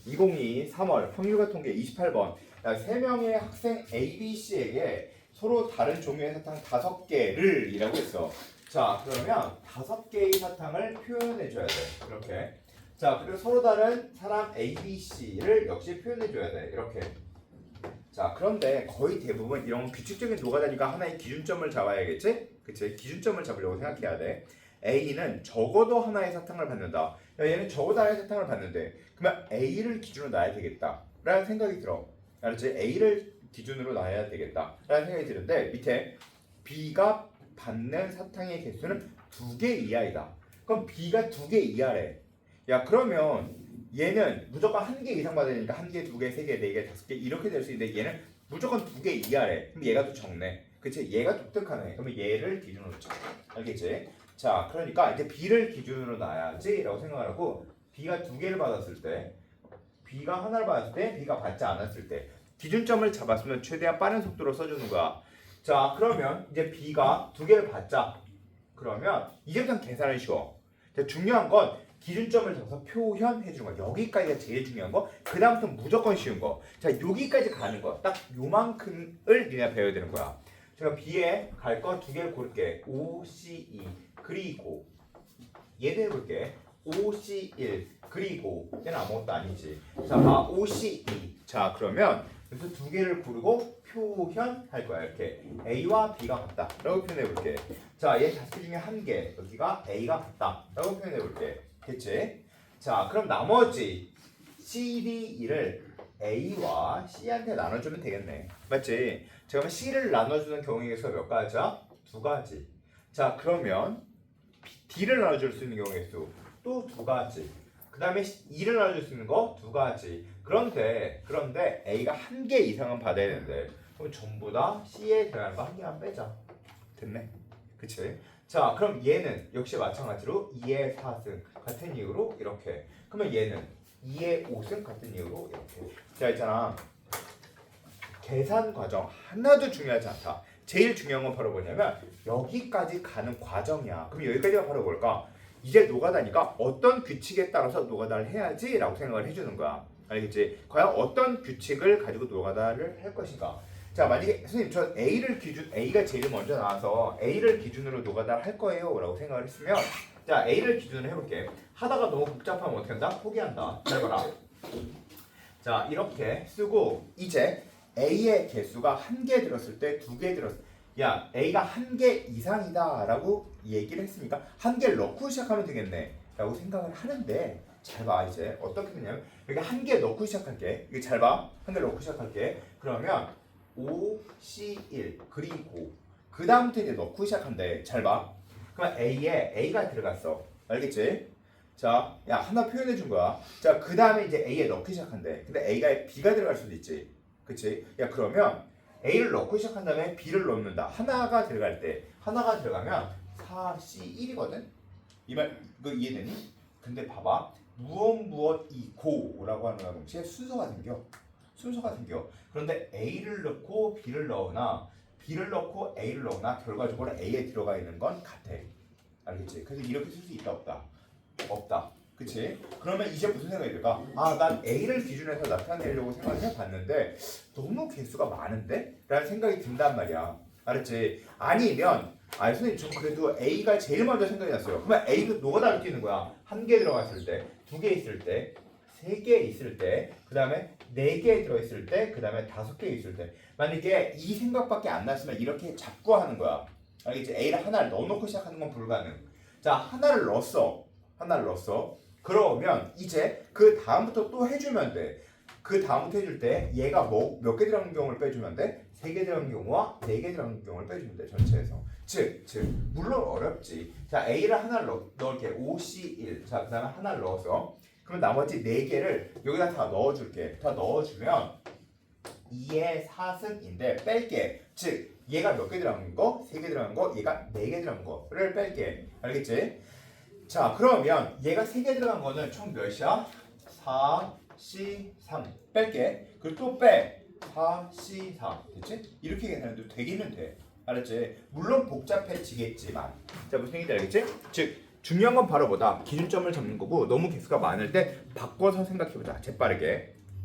2022 3월 확률과 통계 28번. 3명의 학생 A, B, C에게 서로 다른 종류의 사탕 5개를 이라고 했어. 자, 그러면 5개의 사탕을 표현해 줘야 돼. 이렇게. 자, 그리고 서로 다른 사람 A, B, C를 역시 표현해 줘야 돼. 이렇게. 자, 그런데 거의 대부분 이런 규칙적인 노가다니까 하나의 기준점을 잡아야겠지? 그치? 기준점을 잡으려고 생각해야 돼. A는 적어도 하나의 사탕을 받는다. 야, 얘는 적어도 하나의 사탕을 받는데 그러면 A를 기준으로 놔야 되겠다 라는 생각이 들어. 알았지? A를 기준으로 놔야 되겠다 라는 생각이 드는데 밑에 B가 받는 사탕의 개수는 2개 이하이다. 그럼 B가 2개 이하래. 야, 그러면 얘는 무조건 1개 이상 받아야 되니까 1개, 2개, 3개, 4개, 5개 이렇게 될 수 있는데 얘는 무조건 2개 이하래. 그럼 얘가 더 적네. 그치? 얘가 독특하네. 그러면 얘를 기준으로 쳐. 알겠지? 자, 그러니까 이제 B를 기준으로 놔야지 라고 생각을 하고 B가 2개를 받았을 때 B가 하나를 받았을 때 B가 받지 않았을 때 기준점을 잡았으면 최대한 빠른 속도로 써주는 거야. 자, 그러면 이제 B가 2개를 받자. 그러면 이제부터 계산은 쉬워. 자, 중요한 건 기준점을 잡아서 표현해 주는 거. 여기까지가 제일 중요한 거. 그 다음부터 무조건 쉬운 거. 자, 여기까지 가는 거. 딱 요만큼을 니네가 배워야 되는 거야. 제가 B에 갈 거 2개를 고를게. O, C, E. 그리고 얘도 해볼게. O, C, 1. 그리고 얘는 아무것도 아니지. 자, O, C, E. 자, 그러면 여기서 2개를 고르고 표현할 거야. 이렇게 A와 B가 같다 라고 표현해 볼게. 자, 얘 5개 중에 1개. 여기가 A가 같다 라고 표현해 볼게. 됐지? 자, 그럼 나머지 C, D, E를 A와 C한테 나눠주면 되겠네. 맞지? 자, 그러면 C를 나눠주는 경우의 수가 몇 가지야? 2가지. 자, 그러면 D를 나눠줄 수 있는 경우의 수 또 2가지. 그 다음에 E를 나눠줄 수 있는 거 2가지. 그런데 A가 1개 이상은 받아야 되는데 그럼 전부 다 C에 들어가는 거 1개만 빼자. 됐네? 그치? 자, 그럼 얘는 역시 마찬가지로 2의 4승 같은 이유로 이렇게. 그러면 얘는 2의 5승 같은 이유로 이렇게. 자, 있잖아. 계산 과정 하나도 중요하지 않다. 제일 중요한 건 바로 뭐냐면 여기까지 가는 과정이야. 그럼 여기까지가 바로 뭘까? 이제 노가다니까 어떤 규칙에 따라서 노가다를 해야지 라고 생각을 해주는 거야. 알겠지? 과연 어떤 규칙을 가지고 노가다를 할 것인가? 자, 만약에 선생님 저 A가 제일 먼저 나와서 A를 기준으로 노가다를 할 거예요 라고 생각을 했으면 자, A를 기준으로 해볼게. 하다가 너무 복잡하면 어떻게 한다? 포기한다. 잘 봐라. 자, 이렇게 쓰고 이제 A의 개수가 1개 들었을 때 2개 들었을 때 야, A가 1개 이상이다 라고 얘기를 했으니까 1개를 넣고 시작하면 되겠네 라고 생각을 하는데 잘 봐. 이제 어떻게 되냐면 여기 1개 넣고 시작할게. 이거 잘 봐. 1개 넣고 시작할게. 그러면 O, C, 1 그리고 그 다음부터 이제 넣고 시작한대. 잘 봐. 그럼 A에 A가 들어갔어. 알겠지? 자, 야, 하나 표현해 준 거야. 자, 그 다음에 이제 A에 넣기 시작한대. 근데 A가 B가 들어갈 수도 있지. 그치? 야, 그러면 A를 넣고 시작한 다음에 B를 넣는다. 하나가 들어갈 때 하나가 들어가면 4C1이거든? 이 말 이거 이해되니? 근데 봐봐. 무엇이고 라고 하는 거랑 동시에 순서가 생겨. 그런데 A를 넣고 B를 넣으나 B를 넣고 A를 넣으나 결과적으로 A에 들어가 있는 건 같아. 알겠지? 그래서 이렇게 쓸 수 있다 없다? 없다. 그치? 그러면 이제 무슨 생각이 들까? 아, 난 A를 기준으로 해서 나타내려고 생각을 해봤는데 너무 개수가 많은데? 라는 생각이 든단 말이야. 알았지? 아니면 선생님 저 그래도 A가 제일 먼저 생각이 났어요. 그러면 A도 노가다를 뛰는 거야. 1개 들어갔을 때, 2개 있을 때, 3개 있을 때, 그 다음에 4개 들어있을 때, 그 다음에 5개 있을 때. 만약에 이 생각밖에 안 났으면 이렇게 잡고 하는 거야. 알겠지? A를 하나를 넣어놓고 시작하는 건 불가능. 자, 하나를 넣었어. 그러면 이제 그 다음부터 또 해주면 돼. 그 다음부터 해줄 때 얘가 몇 개 들어간 경우를 빼주면 돼? 3개 들어간 경우와 4개 들어간 경우를 빼주면 돼. 전체에서. 즉 물론 어렵지. 자, A를 하나를 넣을게. OC1. 자, 그 다음에 하나를 넣어서 그러면 나머지 4개를 여기다 다 넣어줄게. 다 넣어주면 2의 4승인데 뺄게. 즉 얘가 몇 개 들어간 거? 3개 들어간 거, 얘가 4개 들어간 거를 뺄게. 알겠지? 자, 그러면 얘가 3개 들어간 거는 총 몇이야? 4, C, 3 뺄게. 그리고 또 빼. 4, C, 4 됐지? 이렇게 계산해도 되기는 돼. 알았지? 물론 복잡해지겠지만 자, 무슨 얘기인지 알겠지? 즉 중요한 건 바로 뭐다? 기준점을 잡는 거고 너무 개수가 많을 때 바꿔서 생각해보자. 재빠르게.